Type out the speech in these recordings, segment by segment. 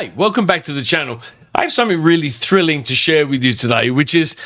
Hey, welcome back to the channel. I have something really thrilling to share with you today, which is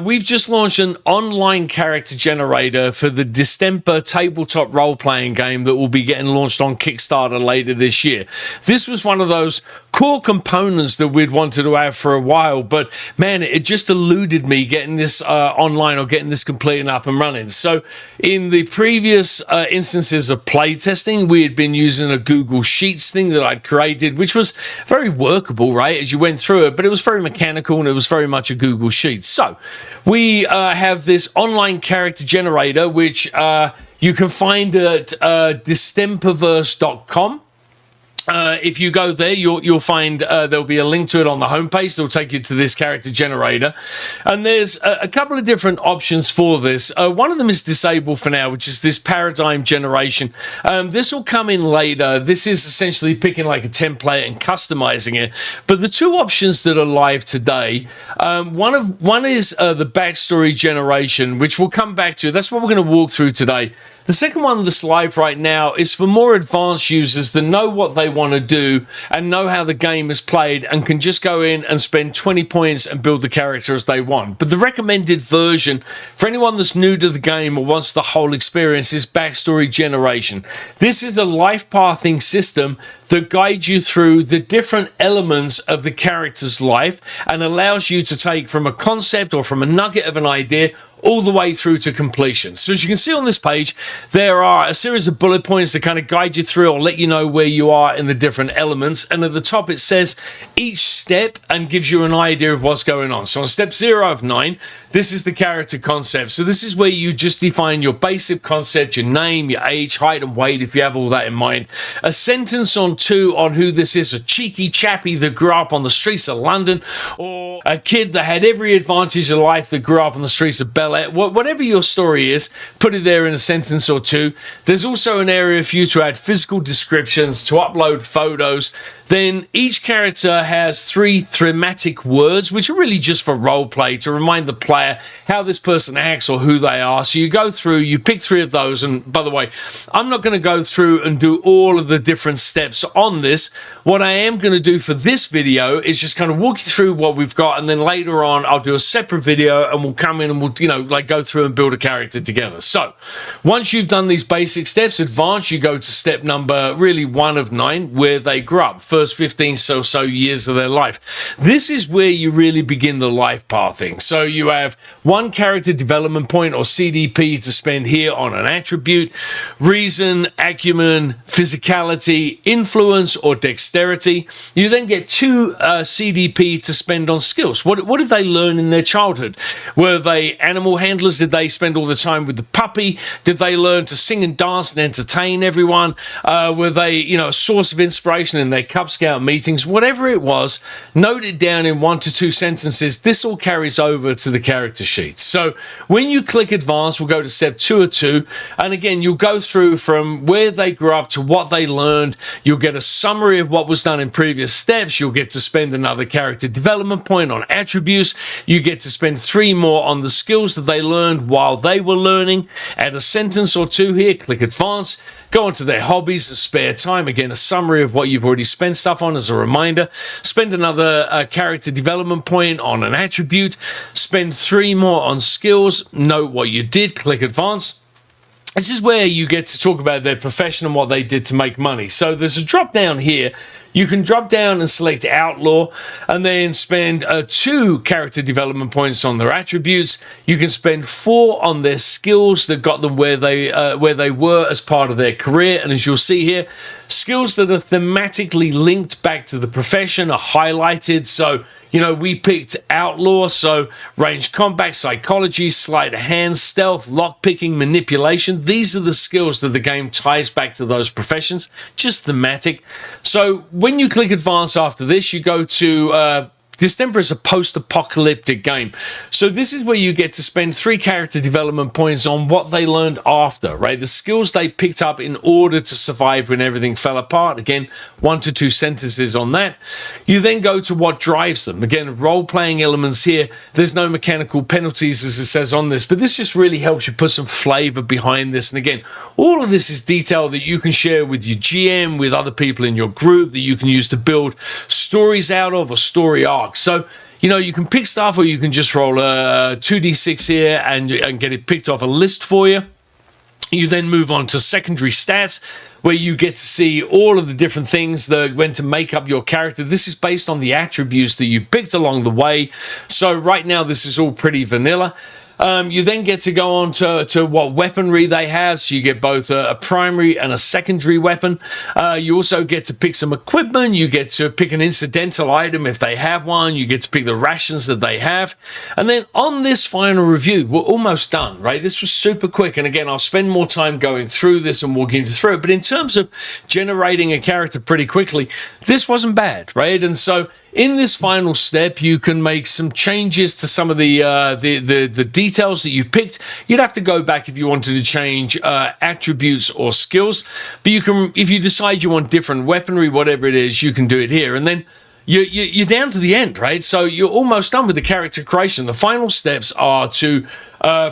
we've just launched an online character generator for the Distemper tabletop role-playing game that will be getting launched on Kickstarter later this year. This was one of those core components that we'd wanted to have for a while, but man, it just eluded me getting this online or getting this complete and up and running. So in the previous instances of playtesting, we had been using a Google Sheets thing that I'd created, which was very workable, right, as you went through it, but it was very mechanical and it was very much a Google Sheets. So we have this online character generator, which you can find at distemperverse.com. If you go there, you'll find there'll be a link to it on the homepage. It'll take you to this character generator. And there's a couple of different options for this. One of them is disabled for now, which is this paradigm generation. This will come in later. This is essentially picking like a template and customizing it. But the two options that are live today, one is the backstory generation, which we'll come back to. That's what we're going to walk through today. The second one that's live right now is for more advanced users that know what they want to do and know how the game is played and can just go in and spend 20 points and build the character as they want. But the recommended version for anyone that's new to the game or wants the whole experience is backstory generation. This is a life pathing system that guides you through the different elements of the character's life and allows you to take from a concept or from a nugget of an idea all the way through to completion. So as you can see on this page, there are a series of bullet points that kind of guide you through or let you know where you are in the different elements. And at the top, it says each step and gives you an idea of what's going on. So on step 0 of 9, this is the character concept. So this is where you just define your basic concept, your name, your age, height, and weight, if you have all that in mind. A sentence on 2 on who this is, a cheeky chappie that grew up on the streets of London, or a kid that had every advantage of life that grew up on the streets of Bel Air. Whatever your story is, put it there in a sentence or two. There's also an area for you to add physical descriptions, to upload photos. Then each character has 3 thematic words, which are really just for role play, to remind the player how this person acts or who they are. So you go through, you pick 3 of those. And by the way, I'm not going to go through and do all of the different steps on this. What I am going to do for this video is just kind of walk you through what we've got, and then later on I'll do a separate video and we'll come in and we'll, like go through and build a character together. So once you've done these basic steps, advanced, you go to step number really 1 of 9, where they grew up. First 15 so years of their life. This is where you really begin the life pathing. So you have 1 character development point or CDP to spend here on an attribute, reason, acumen, physicality, influence, or dexterity. You then get 2 CDP to spend on skills. What did they learn in their childhood? Were they animal handlers? Did they spend all the time with the puppy? Did they learn to sing and dance and entertain everyone? Were they, a source of inspiration in their Cub Scout meetings? Whatever it was, note it down in 1 to 2 sentences. This all carries over to the character sheet. So when you click advanced, we'll go to step 2 of 2. And again, you'll go through from where they grew up to what they learned. You'll get a summary of what was done in previous steps. You'll get to spend another character development point on attributes. You get to spend 3 more on the skills that they learned while they were learning. Add a sentence or 2 here, click advance, go on to their hobbies and spare time. Again, a summary of what you've already spent stuff on as a reminder. Spend another character development point on an attribute. Spend 3 more on skills. Note what you did, click advance. This is where you get to talk about their profession and what they did to make money. So there's a drop down here. You can drop down and select Outlaw and then spend 2 character development points on their attributes. You can spend 4 on their skills that got them where they were as part of their career. And as you'll see here, skills that are thematically linked back to the profession are highlighted. So we picked Outlaw, so range combat, psychology, sleight of hand, stealth, lockpicking, manipulation. These are the skills that the game ties back to those professions, just thematic. So when you click advance after this, you go to Distemper is a post-apocalyptic game. So this is where you get to spend 3 character development points on what they learned after, right? The skills they picked up in order to survive when everything fell apart. Again, 1 to 2 sentences on that. You then go to what drives them. Again, role-playing elements here. There's no mechanical penalties, as it says on this, but this just really helps you put some flavor behind this. And again, all of this is detail that you can share with your GM, with other people in your group, that you can use to build stories out of, or story arcs. So, you know, you can pick stuff, or you can just roll a 2d6 here and get it picked off a list for you. You then move on to secondary stats, where you get to see all of the different things that went to make up your character. This is based on the attributes that you picked along the way. So right now, this is all pretty vanilla. You then get to go on to what weaponry they have. So you get both a primary and a secondary weapon. You also get to pick some equipment. You get to pick an incidental item if they have one. You get to pick the rations that they have. And then on this final review, we're almost done, right? This was super quick. And again, I'll spend more time going through this and walking you through it. But in terms of generating a character pretty quickly, this wasn't bad, right? And so in this final step, you can make some changes to some of the details that you picked. You'd have to go back if you wanted to change attributes or skills, but you can, if you decide you want different weaponry, whatever it is, you can do it here. And then you're down to the end, right? So you're almost done with the character creation. The final steps are to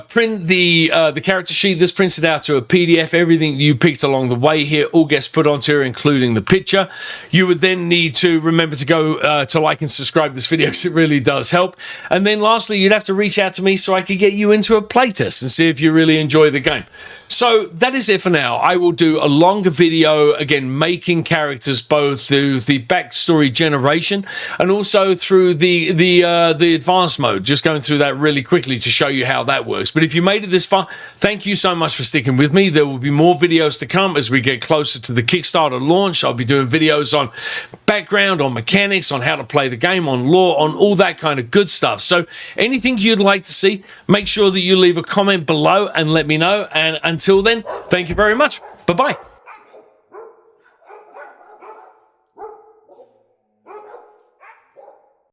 print the character sheet. This prints it out to a PDF. Everything you picked along the way here all gets put onto here, including the picture. You would then need to remember to go to like and subscribe this video, because it really does help. And then lastly, you'd have to reach out to me so I could get you into a playtest and see if you really enjoy the game. So that is it for now. I will do a longer video, again, making characters both through the backstory generation and also through the advanced mode, just going through that really quickly to show you how that works. But if you made it this far, thank you so much for sticking with me. There will be more videos to come as we get closer to the Kickstarter launch. I'll be doing videos on background, on mechanics, on how to play the game, on lore, on all that kind of good stuff. So anything you'd like to see, make sure that you leave a comment below and let me know. And until then, thank you very much. Bye-bye.